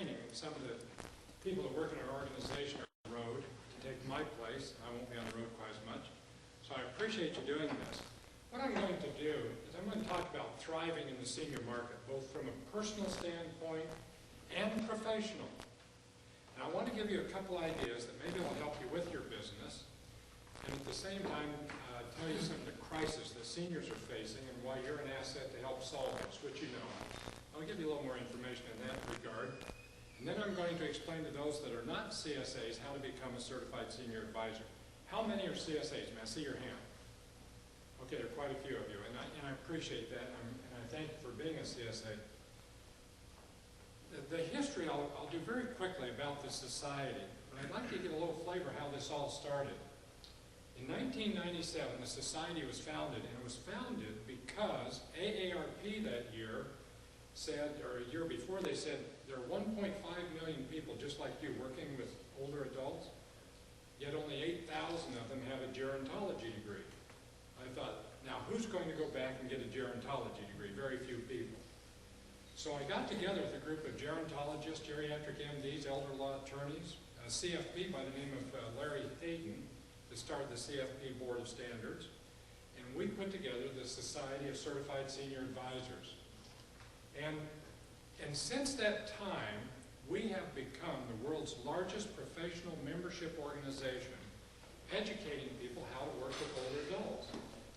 training some of the people that work in our organization are on the road to take my place. I won't be on the road quite as much. So I appreciate you doing this. What I'm going to do is I'm going to talk about thriving in the senior market, both from a personal standpoint and professional. And I want to give you a couple ideas that maybe will help you with your business, and at the same time tell you some of the crises that seniors are facing and why you're an asset to help solve this, which you know. I'll give you a little more information in that regard. And then I'm going to explain to those that are not CSAs how to become a certified senior advisor. How many are CSAs? May I see your hand? Okay, there are quite a few of you, and I appreciate that, and I thank you for being a CSA. The history I'll do very quickly about the society, but I'd like to get a little flavor how this all started. In 1997, the society was founded, and it was founded because AARP that year said, or a year before, they said there are 1.5 million people just like you working with older adults, yet only 8,000 of them have a gerontology degree. I thought, now who's going to go back and get a gerontology degree? Very few people. So I got together with a group of gerontologists, geriatric MDs, elder law attorneys, a CFP by the name of Larry Hayden, that started the CFP Board of Standards, and we put together the Society of Certified Senior Advisors. And since that time, we have become the world's largest professional membership organization, educating people how to work with older adults.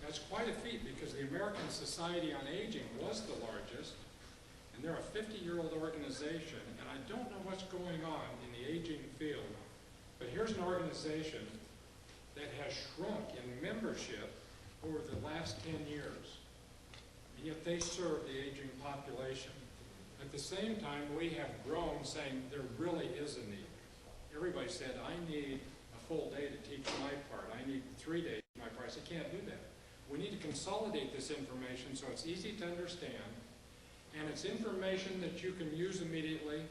That's quite a feat because the American Society on Aging was the largest, and they're a 50-year-old organization, and I don't know what's going on in the aging field, but here's an organization that has shrunk in membership over the last 10 years, and yet they serve the aging population. At the same time, we have grown saying there really is a need. Everybody said, I need a full day to teach my part. I need 3 days to teach my part. I can't do that. We need to consolidate this information so it's easy to understand, and it's information that you can use immediately,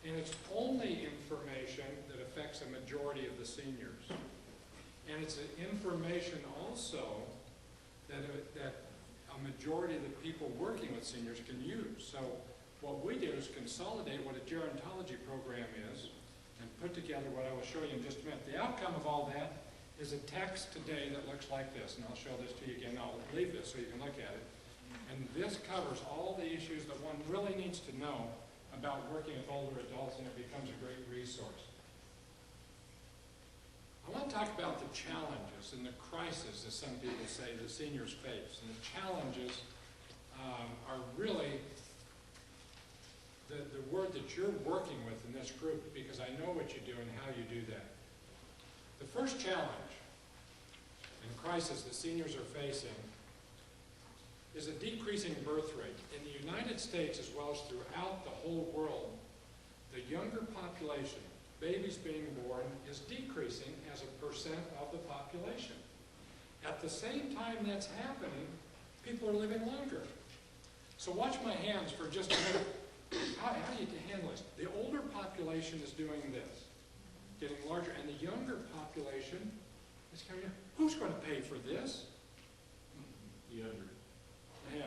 and it's only information that affects a majority of the seniors. And it's information also that a majority of the people working with seniors can use. So what we do is consolidate what a gerontology program is and put together what I will show you in just a minute. The outcome of all that is a text today that looks like this, and I'll show this to you again. I'll leave this so you can look at it. And this covers all the issues that one really needs to know about working with older adults, and it becomes a great resource. I want to talk about the challenges and the crises, as some people say, that seniors face. And the challenges are really the word that you're working with in this group, because I know what you do and how you do that. The first challenge and crisis that seniors are facing is a decreasing birth rate. In the United States, as well as throughout the whole world, the younger population, babies being born, is decreasing as a percent of the population. At the same time that's happening, people are living longer. So watch my hands for just a minute. How do you handle this? The older population is doing this, getting larger, and the younger population is coming in. Who's going to pay for this? The younger. Yeah,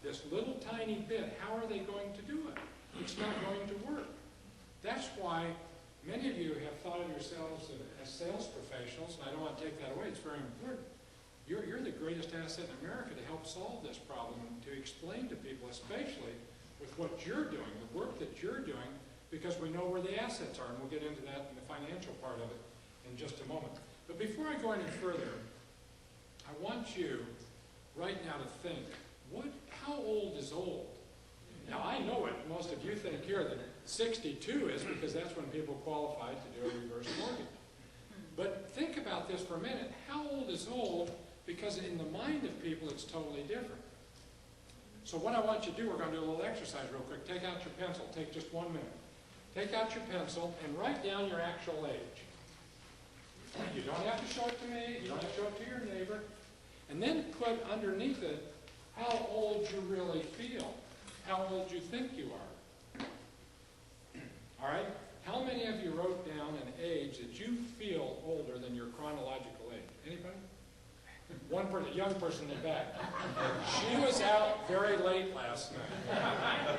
this little tiny bit, how are they going to do it? It's not going to work. That's why many of you have thought of yourselves as sales professionals, and I don't want to take that away. It's very important. You're the greatest asset in America to help solve this problem, and to explain to people, especially with what you're doing, the work that you're doing, because we know where the assets are, and we'll get into that in the financial part of it in just a moment. But before I go any further, I want you right now to think, how old is old? Now, I know what most of you think here that 62 is, because that's when people qualify to do a reverse mortgage. But think about this for a minute. How old is old? Because in the mind of people, it's totally different. So what I want you to do, we're going to do a little exercise real quick. Take out your pencil. Take just 1 minute. Take out your pencil and write down your actual age. You don't have to show it to me. You don't have to show it to your neighbor. And then put underneath it how old you really feel. How old you think you are. All right? How many of you wrote down an age that you feel older than your chronological age? Anybody? One person, a young person in the back. She was out very late last night.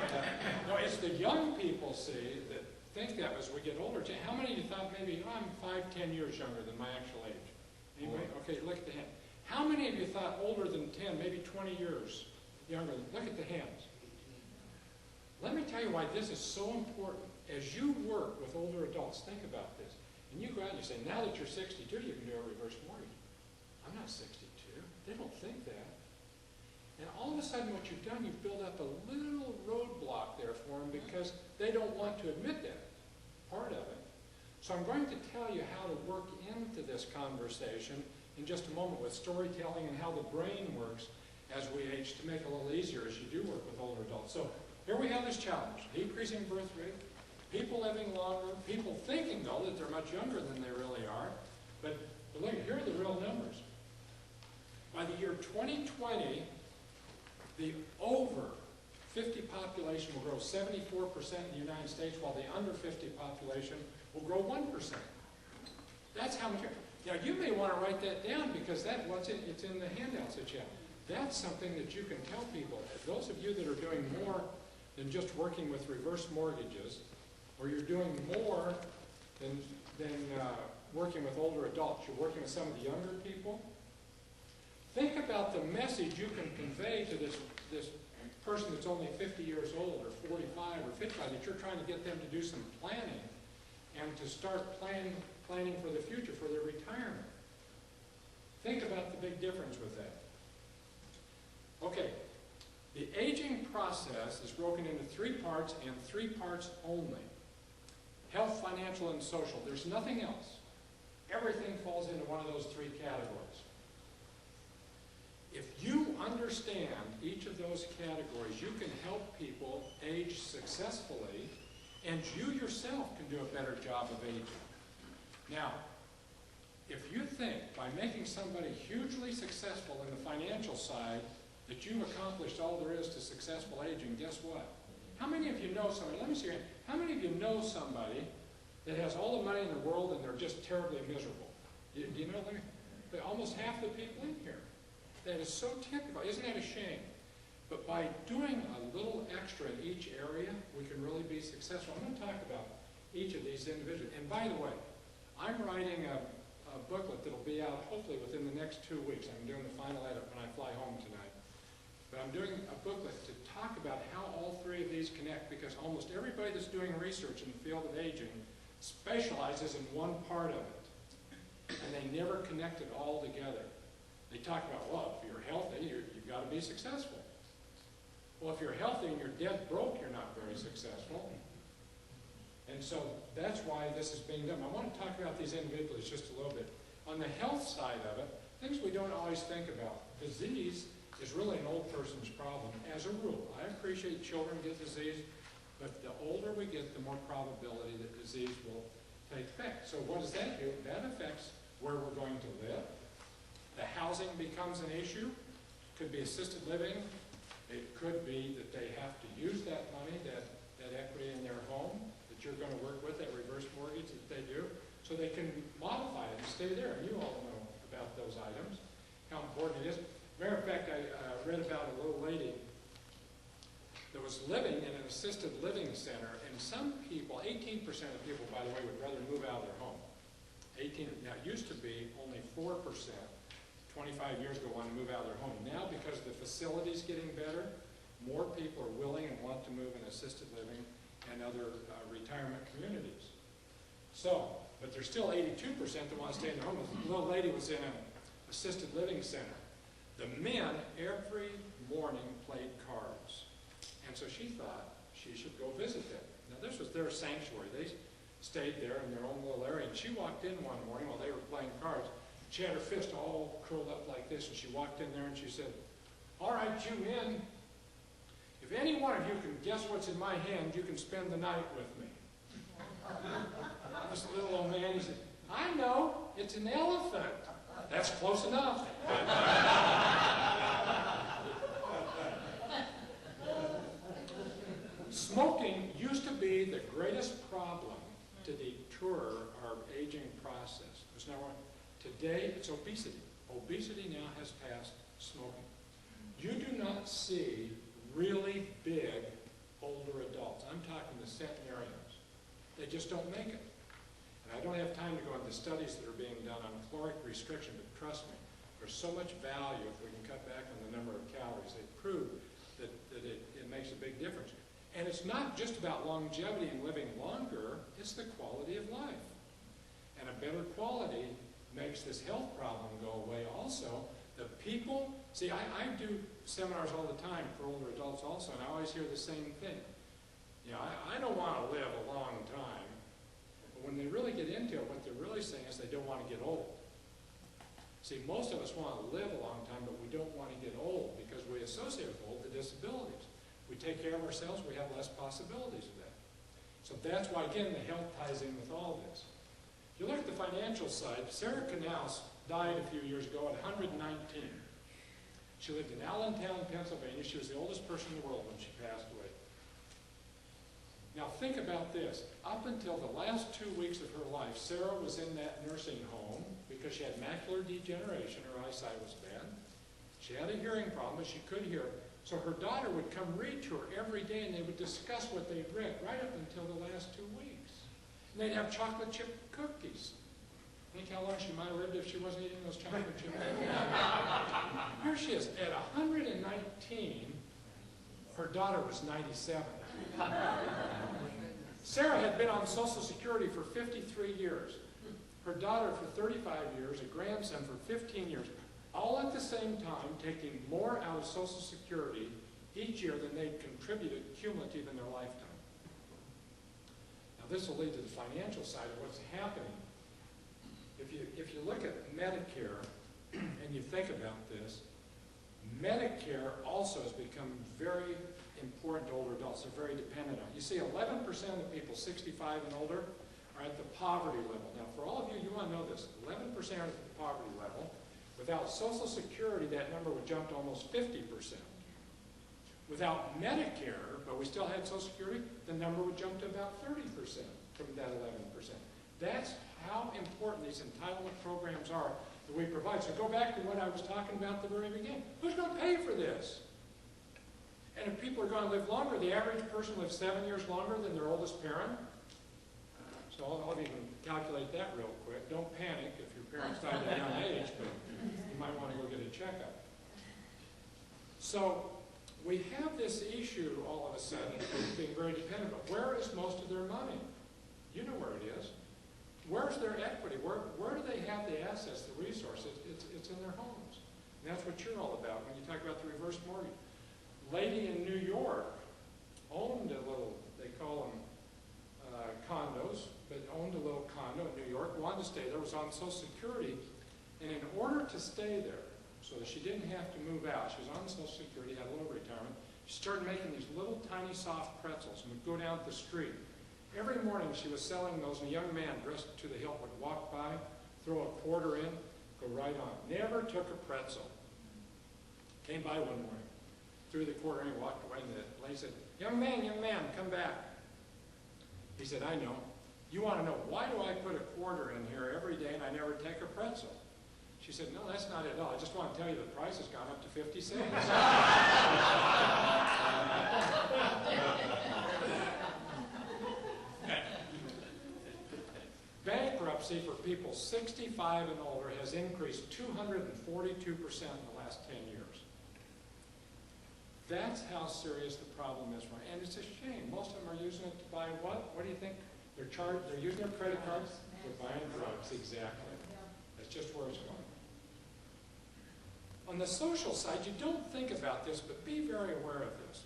No, it's the young people, see, that think that as we get older. How many of you thought maybe, oh, I'm 5, 10 years younger than my actual age? Anybody? Okay, look at the hand. How many of you thought older than 10, maybe 20 years younger? Look at the hands. Let me tell you why this is so important. As you work with older adults, think about this. And you go out and you say, now that you're 62, you can do a reverse mortgage. I'm not 62. They don't think that. And all of a sudden what you've done, you've built up a little roadblock there for them because they don't want to admit that part of it. So I'm going to tell you how to work into this conversation in just a moment with storytelling and how the brain works as we age to make it a little easier as you do work with older adults. So here we have this challenge, decreasing birth rate, people living longer, people thinking, though, that they're much younger than they really are. But look, here are the real numbers. By the year 2020, the over 50 population will grow 74% in the United States, while the under 50 population will grow 1%. That's how much. Now, you may want to write that down because it's in the handouts that you have. That's something that you can tell people. Those of you that are doing more than just working with reverse mortgages, or you're doing more than working with older adults, you're working with some of the younger people, think about the message you can convey to this person that's only 50 years old or 45 or 55, that you're trying to get them to do some planning and to start planning for the future, for their retirement. Think about the big difference with that. Okay, the aging process is broken into 3 parts and 3 parts only. Health, financial, and social. There's nothing else. Everything falls into one of those 3 categories. If you understand each of those categories, you can help people age successfully, and you yourself can do a better job of aging. Now, if you think by making somebody hugely successful in the financial side that you've accomplished all there is to successful aging, guess what? How many of you know somebody, let me see your hand, how many of you know somebody that has all the money in the world and they're just terribly miserable? Do you know, almost half the people in here. That is so typical. Isn't that a shame? But by doing a little extra in each area, we can really be successful. I'm going to talk about each of these individually. And by the way, I'm writing a booklet that'll be out hopefully within the next 2 weeks. I'm doing the final edit when I fly home tonight. But I'm doing a booklet to talk about how all 3 of these connect, because almost everybody that's doing research in the field of aging specializes in one part of it. And they never connect it all together. They talk about, well, if you're healthy, you've got to be successful. Well, if you're healthy and you're dead broke, you're not very successful. And so that's why this is being done. I want to talk about these individuals just a little bit. On the health side of it, things we don't always think about. Disease is really an old person's problem, as a rule. I appreciate children get disease, but the older we get, the more probability that disease will take effect. So what does that do? That affects where we're going to live. The housing becomes an issue. Could be assisted living. It could be that they have to use that money, that equity in their home that you're going to work with, that reverse mortgage that they do, so they can modify it and stay there. And you all know about those items, how important it is. Matter of fact, I read about a little lady that was living in an assisted living center, and some people, 18% of people, by the way, would rather move out of their home. 18, now it used to be only 4%. 25 years ago wanted to move out of their home. Now, because the facility's getting better, more people are willing and want to move in assisted living and other retirement communities. So, but there's still 82% that want to stay in their home. The little lady was in an assisted living center. The men every morning played cards. And so she thought she should go visit them. Now, this was their sanctuary. They stayed there in their own little area. And she walked in one morning while they were playing cards. She had her fist all curled up like this, and she walked in there and she said, "All right, you men, if any one of you can guess what's in my hand, you can spend the night with me." This little old man, he said, "I know, it's an elephant." "That's close enough." Smoking used to be the greatest problem to deter our aging process. There's no one. Today, it's obesity. Obesity now has passed smoking. You do not see really big older adults. I'm talking the centenarians. They just don't make it. And I don't have time to go into studies that are being done on caloric restriction, but trust me, there's so much value if we can cut back on the number of calories. They prove that it makes a big difference. And it's not just about longevity and living longer, it's the quality of life. And a better quality makes this health problem go away also. The people, see, I do seminars all the time for older adults also, and I always hear the same thing. You know, I don't want to live a long time. But when they really get into it, what they're really saying is they don't want to get old. See, most of us want to live a long time, but we don't want to get old because we associate with old the disabilities. We take care of ourselves, we have less possibilities of that. So that's why, again, the health ties in with all this. If you look at the financial side, Sarah Canals died a few years ago at 119. She lived in Allentown, Pennsylvania. She was the oldest person in the world when she passed away. Now think about this. Up until the last 2 weeks of her life, Sarah was in that nursing home because she had macular degeneration. Her eyesight was bad. She had a hearing problem, but she could hear. So her daughter would come read to her every day, and they would discuss what they'd read right up until the last 2 weeks. And they'd have chocolate chip cookies. Think how long she might have lived if she wasn't eating those chocolate chip cookies. Here she is, at 119, her daughter was 97. Sarah had been on Social Security for 53 years. Her daughter for 35 years, a grandson for 15 years. All at the same time, taking more out of Social Security each year than they'd contributed cumulative in their lifetime. Now this will lead to the financial side of what's happening. If you look at Medicare and you think about this, Medicare also has become very important to older adults. They're very dependent on it. You see 11% of the people 65 and older are at the poverty level. Now for all of you, you want to know this, 11% are at the poverty level. Without Social Security, that number would jump to almost 50%. Without Medicare, but we still had Social Security, the number would jump to about 30% from that 11%. That's how important these entitlement programs are that we provide. So go back to what I was talking about at the very beginning. Who's going to pay for this? And if people are going to live longer, the average person lives 7 years longer than their oldest parent. So all of you can calculate that real quick. Don't panic if your parents died at a young age, but you might want to go get a checkup. So we have this issue all of a sudden of being very dependent. But where is most of their money? You know where it is. Where's their equity? Where do they have the assets, the resources? It's in their homes. And that's what you're all about when you talk about the reverse mortgage. Lady in New York owned a little, they call them condos, but owned a little condo in New York, wanted to stay there, was on Social Security, and in order to stay there, so that she didn't have to move out, she was on Social Security, had a little retirement, she started making these little tiny soft pretzels and would go down the street. Every morning she was selling those, and a young man dressed to the hilt would walk by, throw a quarter in, go right on. Never took a pretzel. Came by one morning, threw the quarter in, walked away, and the lady said, young man, come back. He said, I know. You want to know, why do I put a quarter in here every day and I never take a pretzel? She said, no, that's not it at all. I just want to tell you the price has gone up to 50 cents. Bankruptcy for people 65 and older has increased 242% in the last 10 years. That's how serious the problem is. And it's a shame. Most of them are using it to buy what? What do you think? They're using their credit cards. They're buying drugs. Exactly. That's just where it's going. On the social side, you don't think about this, but be very aware of this.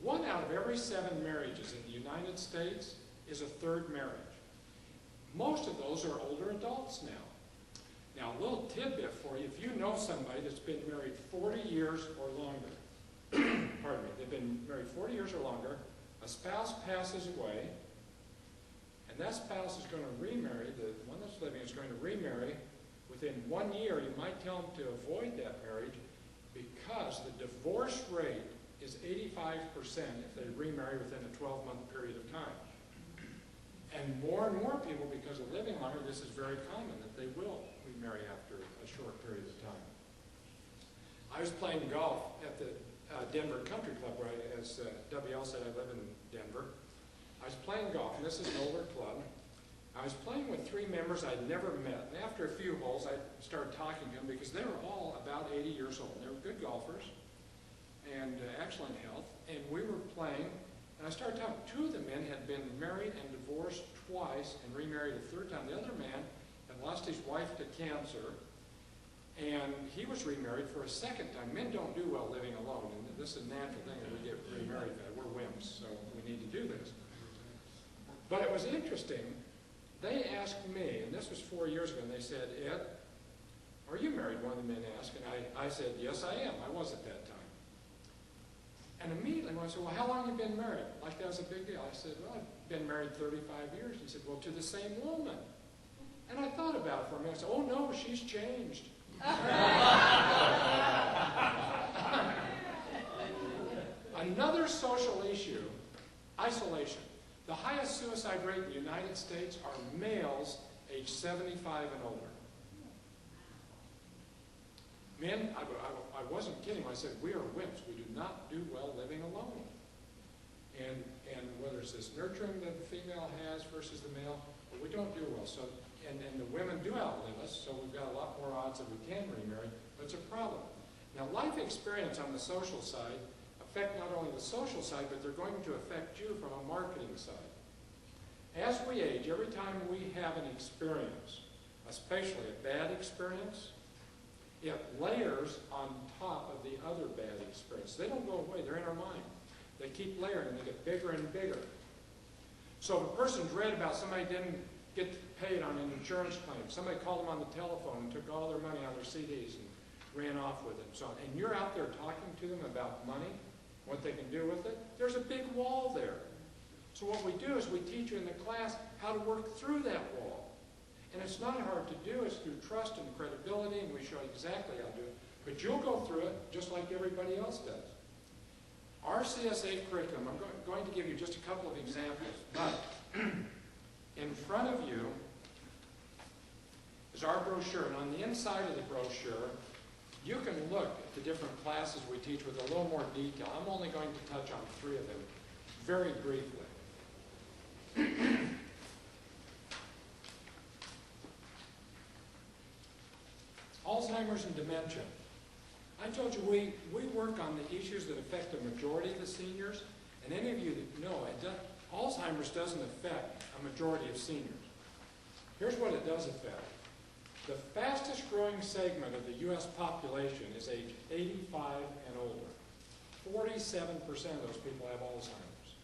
1 out of every 7 marriages in the United States is a third marriage. Most of those are older adults now. Now, a little tidbit for you. If you know somebody that's been married 40 years or longer, pardon me, they've been married 40 years or longer, a spouse passes away, and that spouse is going to remarry, the one that's living is going to remarry. Within 1 year, you might tell them to avoid that marriage because the divorce rate is 85% if they remarry within a 12-month period of time. And more people, because of living longer, this is very common that they will remarry after a short period of time. I was playing golf at the Denver Country Club, where as WL said, I live in Denver. I was playing golf, and this is an older club. I was playing with three members I'd never met. And after a few holes, I started talking to them because they were all about 80 years old. They were good golfers and excellent health. And we were playing, and I started talking. Two of the men had been married and divorced twice and remarried a third time. The other man had lost his wife to cancer, and he was remarried for a second time. Men don't do well living alone, and this is a natural thing that we get remarried. We're wimps, so we need to do this. But it was interesting. They asked me, and this was 4 years ago, and they said, Ed, are you married? One of the men asked, and I said, yes, I am. I was at that time. And immediately when I said, well, how long have you been married? Like that was a big deal. I said, well, I've been married 35 years. He said, well, to the same woman. And I thought about it for a minute. I said, oh, no, she's changed. Another social issue, isolation. The highest suicide rate in the United States are males aged 75 and older. Men, I wasn't kidding when I said we are wimps. We do not do well living alone. And whether it's this nurturing that the female has versus the male, but we don't do well. So, and the women do outlive us, so we've got a lot more odds that we can remarry, but it's a problem. Now, life experience on the social side affect not only the social side, but they're going to affect you from a marketing side. As we age, every time we have an experience, especially a bad experience, it layers on top of the other bad experience. They don't go away, they're in our mind. They keep layering and they get bigger and bigger. So if a person's read about somebody didn't get paid on an insurance claim, somebody called them on the telephone and took all their money out of their CDs and ran off with it and so on, and you're out there talking to them about money, what they can do with it, there's a big wall there. So what we do is we teach you in the class how to work through that wall. And it's not hard to do. It's through trust and credibility, and we show you exactly how to do it. But you'll go through it just like everybody else does. Our CSA curriculum, I'm going to give you just a couple of examples. But in front of you is our brochure. And on the inside of the brochure, you can look at the different classes we teach with a little more detail. I'm only going to touch on 3 of them very briefly. Alzheimer's and dementia. I told you we work on the issues that affect the majority of the seniors, and any of you that know, Alzheimer's doesn't affect a majority of seniors. Here's what it does affect. The fastest growing segment of the U.S. population is age 85 and older. 47% of those people have Alzheimer's.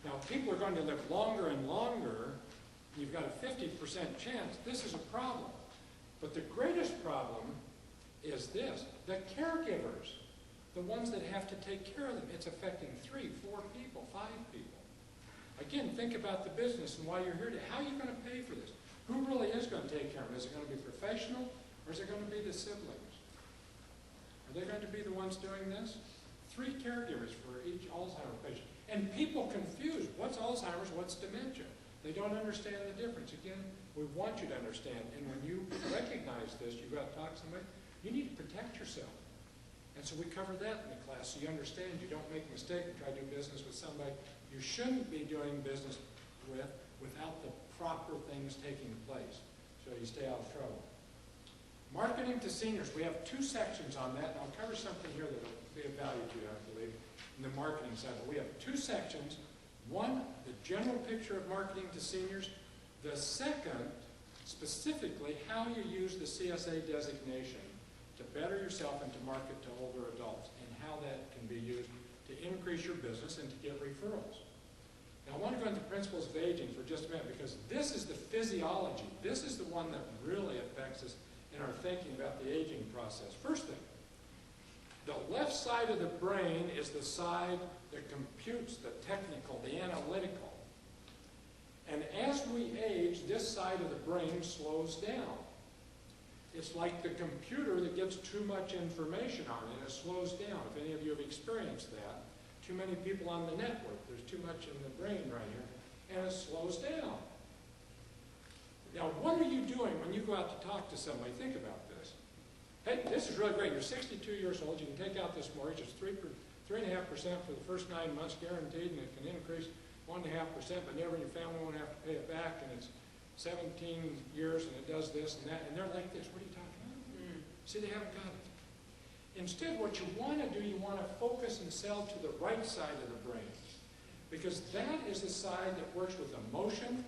Now, if people are going to live longer and longer, you've got a 50% chance. This is a problem. But the greatest problem is this. The caregivers, the ones that have to take care of them, it's affecting 3, 4 people, 5 people. Again, think about the business and why you're here today. How are you going to pay for this? Who really is going to take care of them? Is it going to be professional, or is it going to be the siblings? Are they going to be the ones doing this? 3 caregivers for each Alzheimer's patient. And people confuse what's Alzheimer's, what's dementia. They don't understand the difference. Again, we want you to understand. And when you recognize this, you've got to talk to somebody, you need to protect yourself. And so we cover that in the class so you understand you don't make a mistake and try to do business with somebody you shouldn't be doing business with without the proper things taking place so you stay out of trouble. Marketing to seniors. We have 2 sections on that, and I'll cover something here that will be of value to you, I believe, in the marketing side. But we have 2 sections. One, the general picture of marketing to seniors. The second, specifically, how you use the CSA designation to better yourself and to market to older adults, and how that can be used to increase your business and to get referrals. Now, I want to go into principles of aging for just a minute, because this is the physiology. This is the one that really affects us in our thinking about the aging process. First thing, the left side of the brain is the side that computes the technical, the analytical. And as we age, this side of the brain slows down. It's like the computer that gets too much information on it, and it slows down. If any of you have experienced that, too many people on the network, there's too much in the brain right here, and it slows down. Now, what are you doing when you go out to talk to somebody? Think about this. Hey, this is really great. You're 62 years old. You can take out this mortgage. It's 3.5% for the first 9 months guaranteed, and it can increase. 1.5%, but never in your family won't have to pay it back, and it's 17 years, and it does this and that, and they're like this. What are you talking about? See, they haven't got it. Instead, what you want to do, you want to focus and sell to the right side of the brain, because that is the side that works with emotion,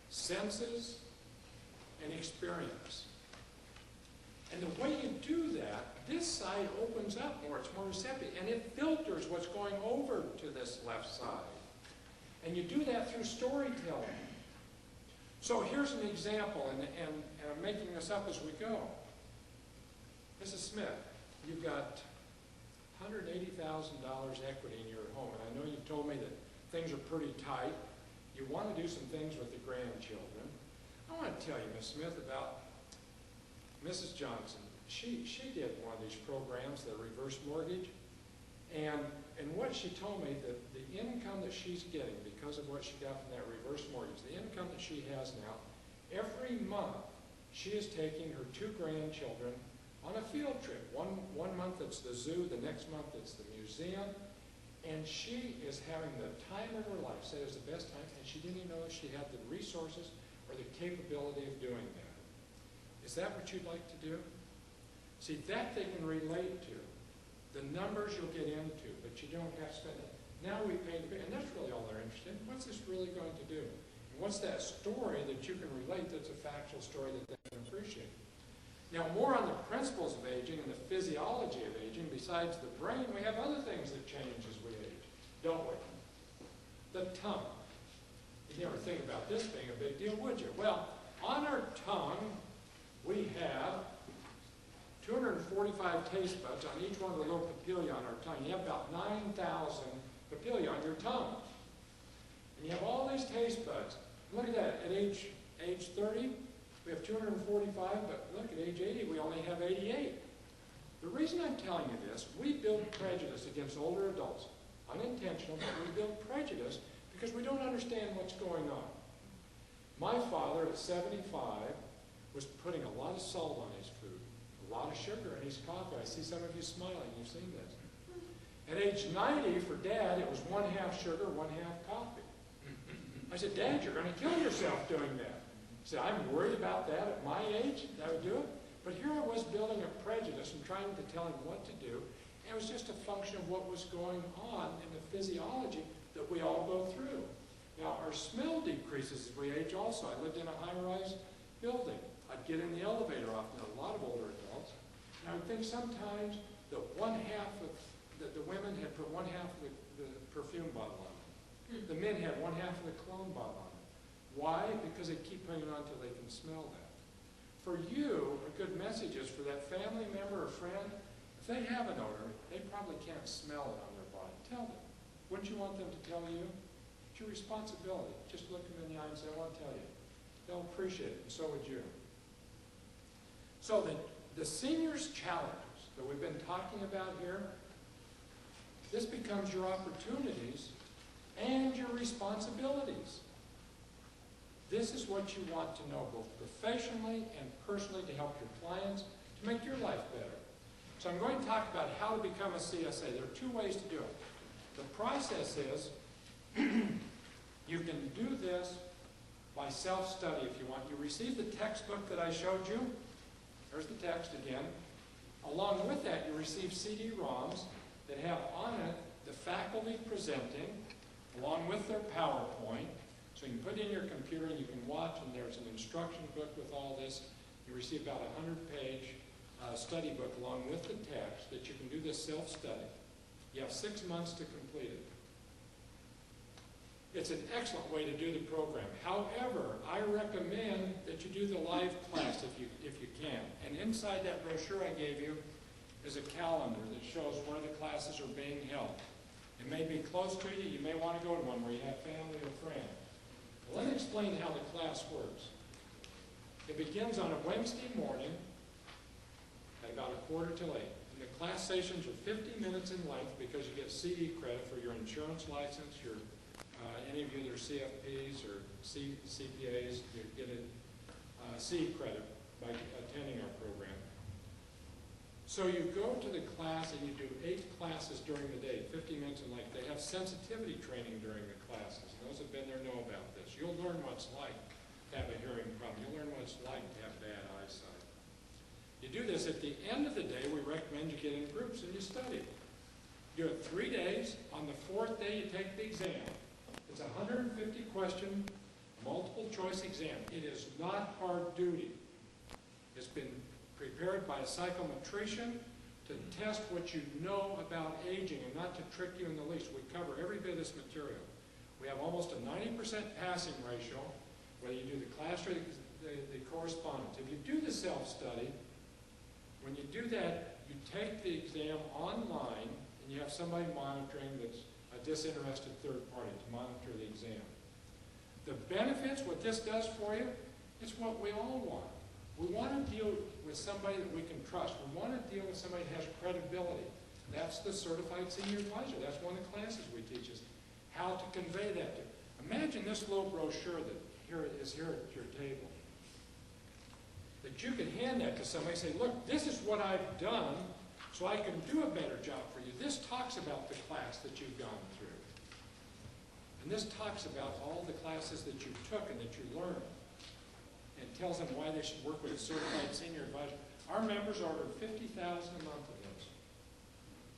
senses, and experience. And the way you do that, this side opens up more, it's more receptive, and it filters what's going over to this left side. And you do that through storytelling. So here's an example, and I'm making this up as we go. Mrs. Smith, you've got $180,000 equity in your home, and I know you've told me that things are pretty tight. You want to do some things with the grandchildren. I want to tell you, Miss Smith, about Mrs. Johnson. She did one of these programs, the reverse mortgage, and what she told me, that the income that she's getting because of what she got from that reverse mortgage, the income that she has now, every month she is taking her 2 grandchildren on a field trip. One month it's the zoo, the next month it's the museum, and she is having the time of her life. Said it was the best time, and she didn't even know if she had the resources or the capability of doing that. Is that what you'd like to do? See, that they can relate to. The numbers you'll get into, but you don't have to spend it. Now we pay the bill, and that's really all they're interested in. What's this really going to do? And what's that story that you can relate that's a factual story that they can appreciate? Now, more on the principles of aging and the physiology of aging, besides the brain, we have other things that change as we age, don't we? The tongue. You never think about this being a big deal, would you? Well, on our tongue, we have 245 taste buds on each one of the little papillae on our tongue. You have about 9,000 papillae on your tongue. And you have all these taste buds. Look at that. At age 30, we have 245, but look, at age 80, we only have 88. The reason I'm telling you this, we build prejudice against older adults. Unintentional, but we build prejudice because we don't understand what's going on. My father, at 75, was putting a lot of salt on his food, a lot of sugar in his coffee. I see some of you smiling. You've seen this. At age 90, for Dad, it was 1/2 sugar, 1/2 coffee. I said, Dad, you're going to kill yourself doing that. He said, I'm worried about that at my age. That would do it. But here I was building a prejudice and trying to tell him what to do. And it was just a function of what was going on in the physiology that we all go through. Now, our smell decreases as we age also. I lived in a high-rise building. I'd get in the elevator often, a lot of older adults. And I would think sometimes that the women had put 1/2 of the perfume bottle on it. The men had 1/2 of the cologne bottle on it. Why? Because they keep putting it on until they can smell that. For you, a good message is for that family member or friend, if they have an odor, they probably can't smell it on their body. Tell them. Wouldn't you want them to tell you? It's your responsibility. Just look them in the eye and say, I want to tell you. They'll appreciate it, and so would you. So the seniors' challenges that we've been talking about here, this becomes your opportunities and your responsibilities. This is what you want to know, both professionally and personally, to help your clients, to make your life better. So I'm going to talk about how to become a CSA. There are 2 ways to do it. The process is, you can do this by self-study if you want. You receive the textbook that I showed you. There's the text again. Along with that, you receive CD-ROMs that have on it the faculty presenting, along with their PowerPoint. So you can put it in your computer and you can watch, and there's an instruction book with all this. You receive about a 100-page study book along with the text that you can do this self-study. You have 6 months to complete it. It's an excellent way to do the program. However, I recommend that you do the live class if you can. And inside that brochure I gave you is a calendar that shows where the classes are being held. It may be close to you. You may want to go to one where you have family or friends. Well, let me explain how the class works. It begins on a Wednesday morning at about 7:45. And the class sessions are 50 minutes in length because you get CD credit for your insurance license, your any of you that are CFPs or CPAs, you get a C credit by attending our program. So you go to the class and you do 8 classes during the day, 50 minutes in length. They have sensitivity training during the classes. And those who've been there know about this. You'll learn what it's like to have a hearing problem. You'll learn what it's like to have bad eyesight. You do this at the end of the day. We recommend you get in groups and you study. You do it 3 days. On the 4th day, you take the exam. It's a 150-question, multiple-choice exam. It is not hard duty. It's been prepared by a psychometrician to test what you know about aging and not to trick you in the least. We cover every bit of this material. We have almost a 90% passing ratio, whether you do the class or the correspondence. If you do the self-study, when you do that, you take the exam online and you have somebody monitoring that's a disinterested third party to monitor the exam. The benefits, what this does for you, it's what we all want. We want to deal with somebody that we can trust. We want to deal with somebody that has credibility. That's the Certified Senior Advisor. That's one of the classes we teach is how to convey that to. Imagine this little brochure that is here at your table. That you can hand that to somebody and say, look, this is what I've done so I can do a better job for you. This talks about the class that you've gone through. And this talks about all the classes that you took and that you learned. And tells them why they should work with a Certified Senior Advisor. Our members order $50,000 a month of those.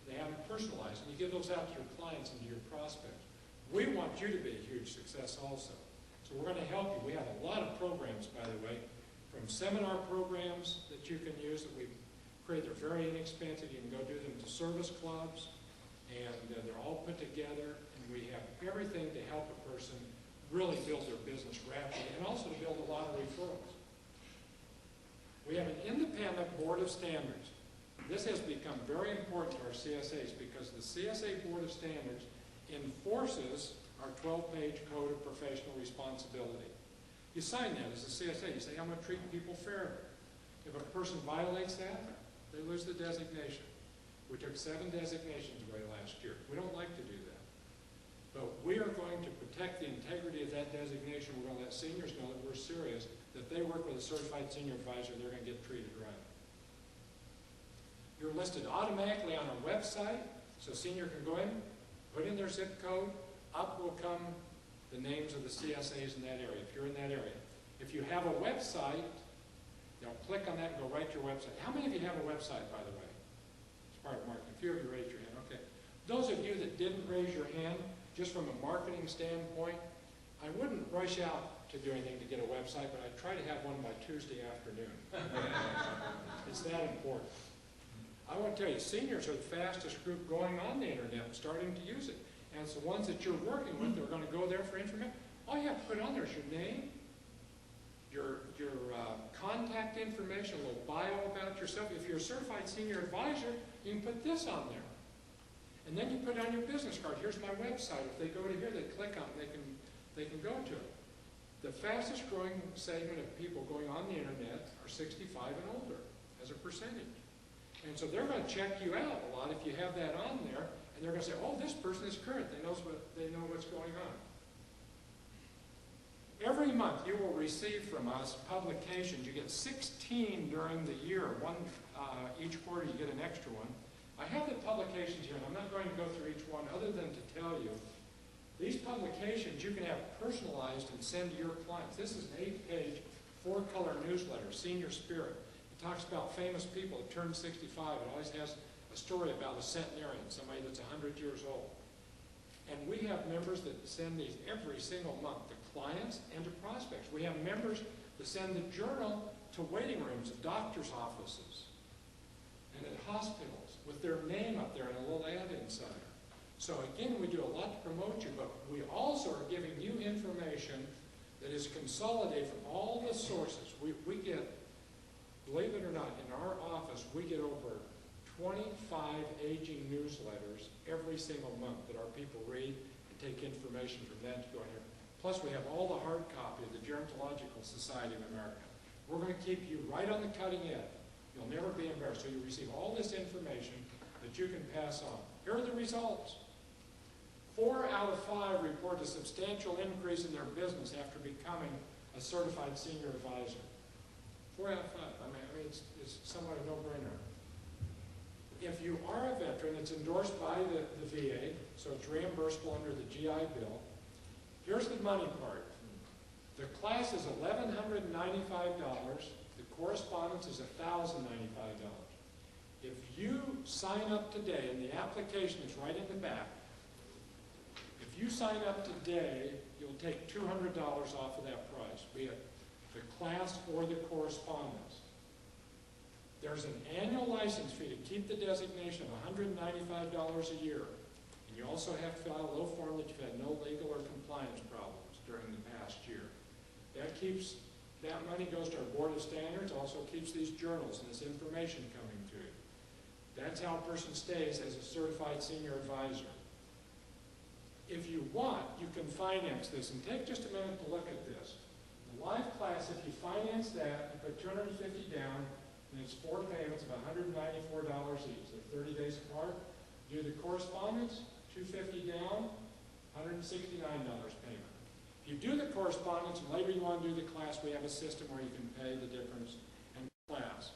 They have them personalized, and you give those out to your clients and to your prospects. We want you to be a huge success also. So we're going to help you. We have a lot of programs, by the way, from seminar programs that you can use that we create. They're very inexpensive. You can go do them to service clubs, and they're all put together, and we have everything to help a person really build their business rapidly, and also to build a lot of referrals. We have an independent board of standards. This has become very important to our CSAs because the CSA Board of Standards enforces our 12-page Code of Professional Responsibility. You sign that as a CSA. You say, I'm going to treat people fairly. If a person violates that, they lose the designation. We took 7 designations away last year. We don't like to do that. But we are going to protect the integrity of that designation. We're going to let seniors know that we're serious, that they work with a Certified Senior Advisor, they're going to get treated right. You're listed automatically on our website, so a senior can go in, put in their zip code, up will come the names of the CSAs in that area, if you're in that area. If you have a website, they'll click on that and go right to your website. How many of you have a website, by the way? It's part of marketing. A few of you raised your hand. Okay. Those of you that didn't raise your hand, just from a marketing standpoint, I wouldn't rush out to do anything to get a website, but I try to have one by Tuesday afternoon. It's that important. I want to tell you, seniors are the fastest group going on the internet and starting to use it. And it's the ones that you're working with that are going to go there for information. All you have to put on there is your name, your contact information, a little bio about yourself. If you're a Certified Senior Advisor, you can put this on there. And then you put on your business card, here's my website. If they go to here, they click on it, they can go to it. The fastest growing segment of people going on the internet are 65 and older as a percentage. And so they're going to check you out a lot if you have that on there, and they're going to say, oh, this person is current. They know what's going on. Every month you will receive from us publications. You get 16 during the year. Each quarter you get an extra one. I have the publications here, and I'm not going to go through each one other than to tell you, these publications you can have personalized and send to your clients. This is an 8-page, 4-color newsletter, Senior Spirit. It talks about famous people that turned 65. It always has a story about a centenarian, somebody that's 100 years old. And we have members that send these every single month to clients and to prospects. We have members that send the journal to waiting rooms at doctors' offices and at hospitals with their name up there and a little ad inside. So again, we do a lot to promote you, but we also are giving you information that is consolidated from all the sources. We get, believe it or not, in our office, we get over 25 aging newsletters every single month that our people read and take information from that to go in here. Plus, we have all the hard copy of the Gerontological Society of America. We're going to keep you right on the cutting edge. You'll never be embarrassed. So you receive all this information that you can pass on. Here are the results. 4 out of 5 report a substantial increase in their business after becoming a Certified Senior Advisor. 4 out of 5. I mean it's somewhat a no-brainer. If you are a veteran, it's endorsed by the VA, so it's reimbursable under the GI Bill. Here's the money part. The class is $1,195. The correspondence is $1,095. If you sign up today, and the application is right in the back, if you sign up today, you'll take $200 off of that price, be it the class or the correspondence. There's an annual license fee to keep the designation of $195 a year. And you also have to fill out a little form that you've had no legal or compliance problems during the past year. That money goes to our Board of Standards, also keeps these journals and this information coming to you. That's how a person stays as a certified senior advisor. If you want, you can finance this, and take just a minute to look at this. The live class, if you finance that, you put $250 down, and it's 4 payments of $194 each. They're 30 days apart. Do the correspondence, $250 down, $169 payment. If you do the correspondence and later you want to do the class, we have a system where you can pay the difference in class.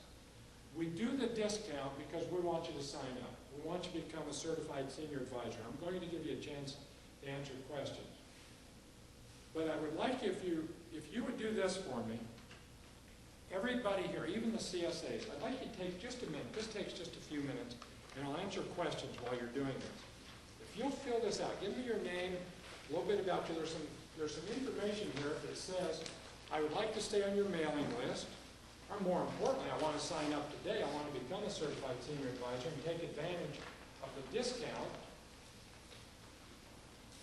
We do the discount because we want you to sign up. We want you to become a certified senior advisor. I'm going to give you a chance to answer questions. But I would like if you would do this for me. Everybody here, even the CSAs, I'd like you to take just a minute. This takes just a few minutes, and I'll answer questions while you're doing this. If you'll fill this out, give me your name, a little bit about you. There's some information here that says, I would like to stay on your mailing list. Or more importantly, I want to sign up today. I want to become a certified senior advisor and take advantage of the discount.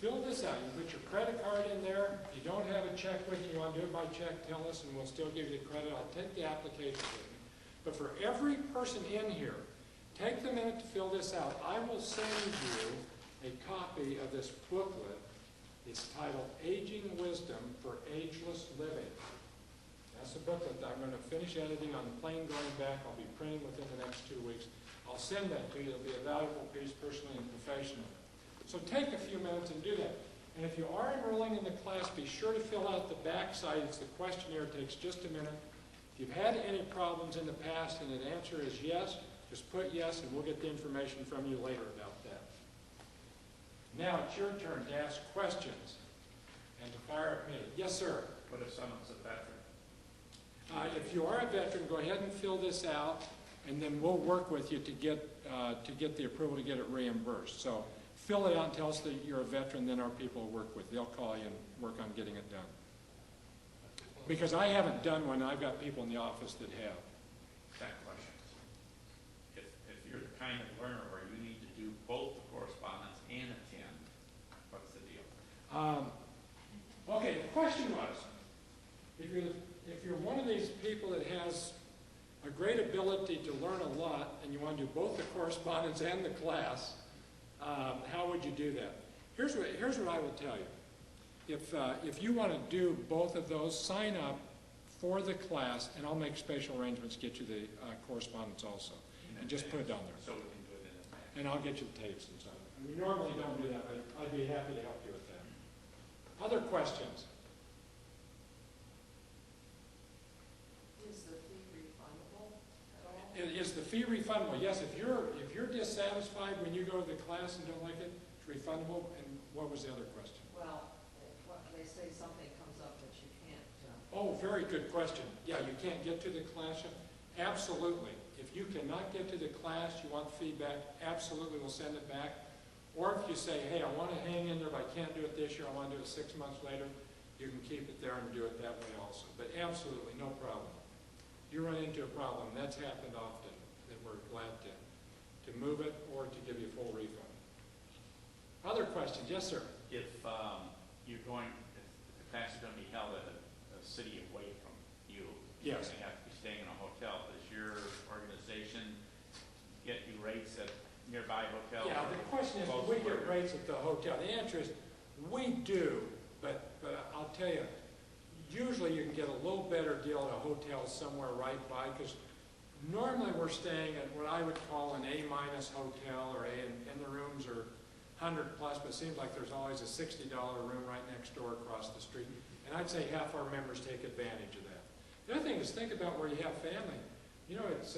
Fill this out. You put your credit card in there. If you don't have a check with you, you want to do it by check, tell us, and we'll still give you the credit. I'll take the application with me. But for every person in here, take the minute to fill this out. I will send you a copy of this booklet. It's titled Aging Wisdom for Ageless Living. That's the booklet that I'm going to finish editing on the plane going back. I'll be printing within the next 2 weeks. I'll send that to you. It'll be a valuable piece personally and professionally. So take a few minutes and do that. And if you are enrolling in the class, be sure to fill out the back side. It's the questionnaire. It takes just a minute. If you've had any problems in the past and the answer is yes, just put yes and we'll get the information from you later about that. Now it's your turn to ask questions and to fire at me. Yes, sir? What if someone's a veteran? If you are a veteran, go ahead and fill this out, and then we'll work with you to get the approval to get it reimbursed. So fill it out and tell us that you're a veteran, then our people will work with you. They'll call you and work on getting it done. Because I haven't done one, I've got people in the office that have. That question. If you're the kind of learner where you need to do both the correspondence and attend, what's the deal? Okay, the question was, if you're one of these people that has a great ability to learn a lot and you want to do both the correspondence and the class, how would you do that? Here's what I will tell you. If you want to do both of those, sign up for the class, and I'll make special arrangements to get you the correspondence also. And just put it on there. So we can do it in advance. And I'll get you the tapes and stuff. We normally don't do that, but I'd be happy to help you with that. Other questions? Is the fee refundable at all? Is the fee refundable? Yes, if you're dissatisfied when you go to the class and don't like it, it's refundable. And what was the other question? Well, they say something comes up that you can't. Oh, very good question. Yeah, you can't get to the class. Absolutely. If you cannot get to the class, you want feedback, absolutely we'll send it back. Or if you say, hey, I want to hang in there, but I can't do it this year, I want to do it 6 months later, you can keep it there and do it that way also. But absolutely, no problem. You run into a problem, that's happened often, that we're glad to move it or to give you a full refund. Other questions? Yes, sir? If if the class is going to be held at a city away from you, yes, you have to be staying in a hotel. Does your organization get you rates at nearby hotels? Yeah, the question is, do we get rates at the hotel? The answer is, we do, but I'll tell you, usually you can get a little better deal at a hotel somewhere right by, because normally we're staying at what I would call an A-minus hotel, or and the rooms are 100 plus, but it seems like there's always a $60 room right next door across the street. And I'd say half our members take advantage of that. The other thing is, think about where you have family. You know, it's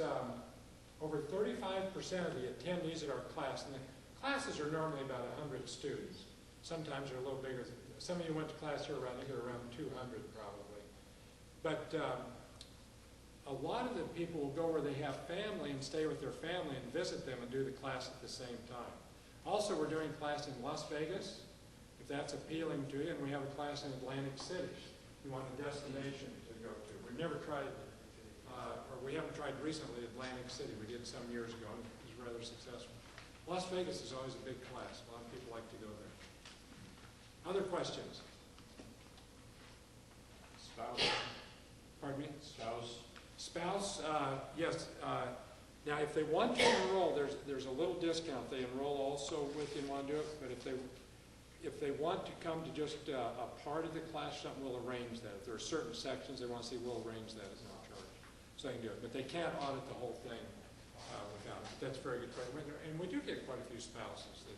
over 35% of the attendees at our class, and the classes are normally about 100 students. Sometimes they're a little bigger. Some of you went to class here around, I think they're around 200 probably. But a lot of the people will go where they have family and stay with their family and visit them and do the class at the same time. Also, we're doing class in Las Vegas, if that's appealing to you, and we have a class in Atlantic City. You want a destination to go to. We've never tried, or we haven't tried recently Atlantic City. We did some years ago, and it was rather successful. Las Vegas is always a big class. A lot of people like to go there. Other questions? Spouse. Pardon me? Spouse. Spouse, yes. Now, if they want to enroll, there's a little discount. They enroll also with you and want to do it, but if they want to come to just a part of the class, something, we'll arrange that. If there are certain sections they want to see, we'll arrange that as no charge. So they can do it. But they can't audit the whole thing without it. That's very good. And we do get quite a few spouses.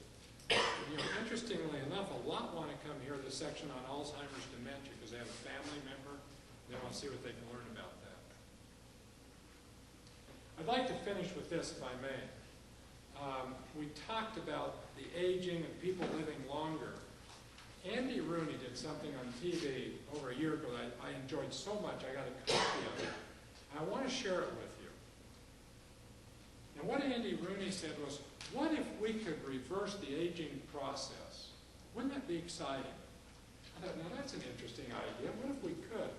Interestingly enough, a lot want to come here to the section on Alzheimer's dementia because they have a family member. They want to see what they can learn about that. I'd like to finish with this, if I may. We talked about the aging and people living longer. Andy Rooney did something on TV over a year ago that I enjoyed so much, I got a copy of it. I want to share it with you. And what Andy Rooney said was, what if we could reverse the aging process? Wouldn't that be exciting? I thought, now that's an interesting idea. What if we could?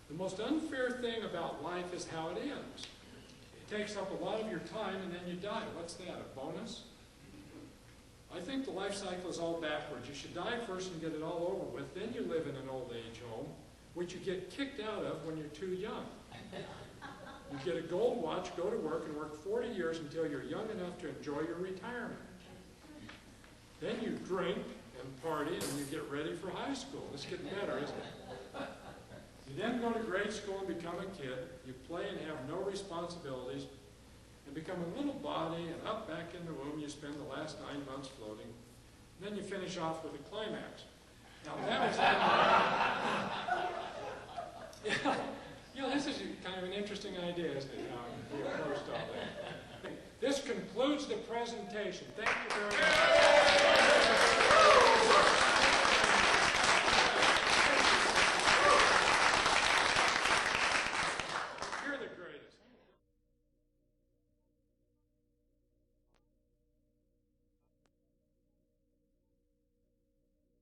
The most unfair thing about life is how it ends. It takes up a lot of your time and then you die. What's that, a bonus? I think the life cycle is all backwards. You should die first and get it all over with. Then you live in an old age home, which you get kicked out of when you're too young. You get a gold watch, go to work, and work 40 years until you're young enough to enjoy your retirement. Then you drink and party, and you get ready for high school. It's getting better, isn't it? You then go to grade school and become a kid. You play and have no responsibilities, and become a little body, and up back in the womb you spend the last 9 months floating. And then you finish off with a climax. Now that was this is kind of an interesting idea, isn't it? How we approached all that. This concludes the presentation. Thank you very much.